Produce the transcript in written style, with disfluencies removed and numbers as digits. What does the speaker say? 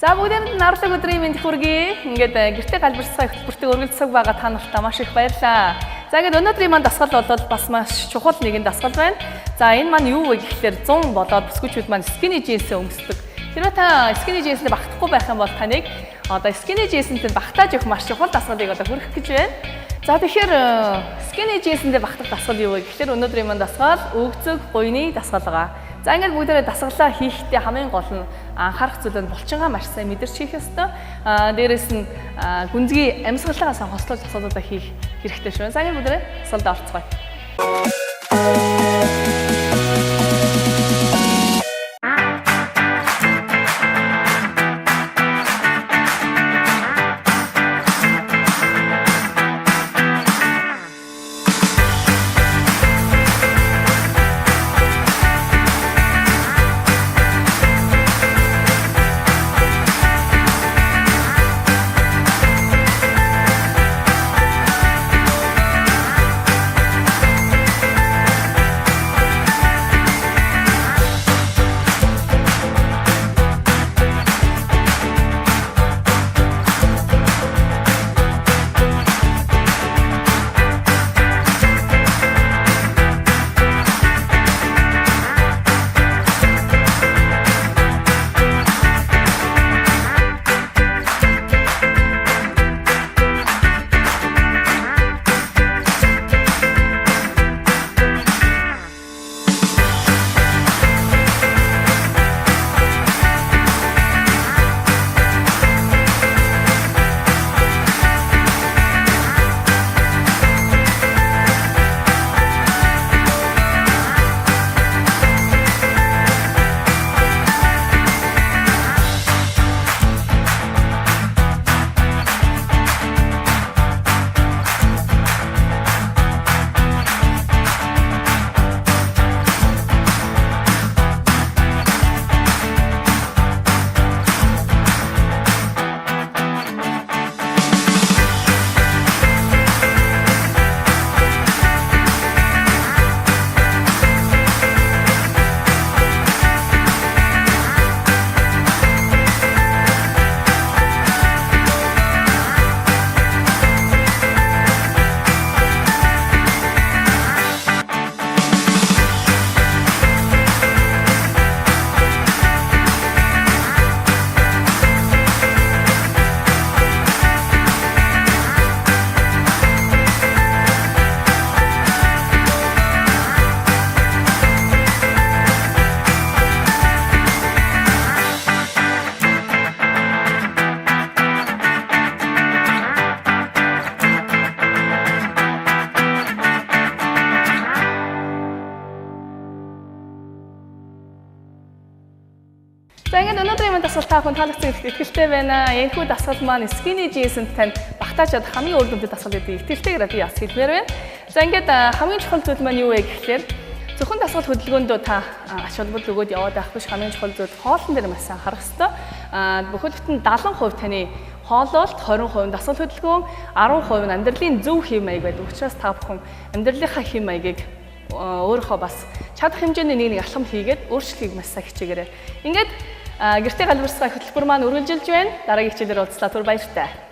За бүгдээрэнд наарлаг өдрийн мэнд хүргэе. Ингээд гэртээ галбирцгаа хөтөлбөртөг үргэлжлэх байгаа та нартай маш их баярлалаа. За ингээд өнөөдрийн маань дасгал бол бас маш чухал нэгэн дасгал байна. За энэ маань юу вэ гэхээр 100 болоод бүсгүйчүүд маань skinny jeans өмсдөг. Хэрвээ та skinny jeans-тэй багтахгүй байх юм бол таныг одоо skinny jeans-тэй багтааж өгөх маш чухал дасгалыг одоо хүргэх гэж байна. За тэгэхээр skinny jeans-тэй багтах дасгал юу вэ гэхээр өнөөдрийн маань дасгал өгцөг буйны дасгал байгаа. За ингээд бүгдээрээ дасгалаа хийхдээ хамгийн гол нь анхаарах зүйл нь булчингаа маш сайн мэдэрч хийх ёстой. Дээрээс нь гүнзгий амьсгалаагаас хослол дасгалуудаа хийх хэрэгтэй шүү. За ингээд бүгдээрээ дасгалд орцгоё. За ингээд өнөөдрийн маань дасгал та бүхэн таалагдсан итгэлтэй байна. Энэхүү дасгал маань skinny jeans-д тань багтааж чад хамгийн үр дүнтэй дасгал гэдэг итгэлтэйгээр би бас хэлмээр байна. За ингээд хамгийн чухал зүйл маань юу вэ гэхээр зөвхөн дасгал хөдөлгөөндөө та ач холбогдол өгөөд яваад байх биш, хамгийн чухал зүйл хоолн дээр маш сайн харах хэрэгтэй. Бүхэл бүтэн 70% таны хоололт, 20% дасгал хөдөлгөөн, 10% нь амьдралын зөв хэв маяг байдаг. Учираас та бүхэн амьдралынхаа хэв маягийг өөрийнхөө бас чадах хэмжээний нэг алхам хийгээд өөрчлөхийг маш сайн хичээгээрэй. Ингээд гэртээ галбирцгаа хөтөлбөр маань үргэлжилж байна. Дараагийн хичээлээр уулзлаа. Түр баяртай.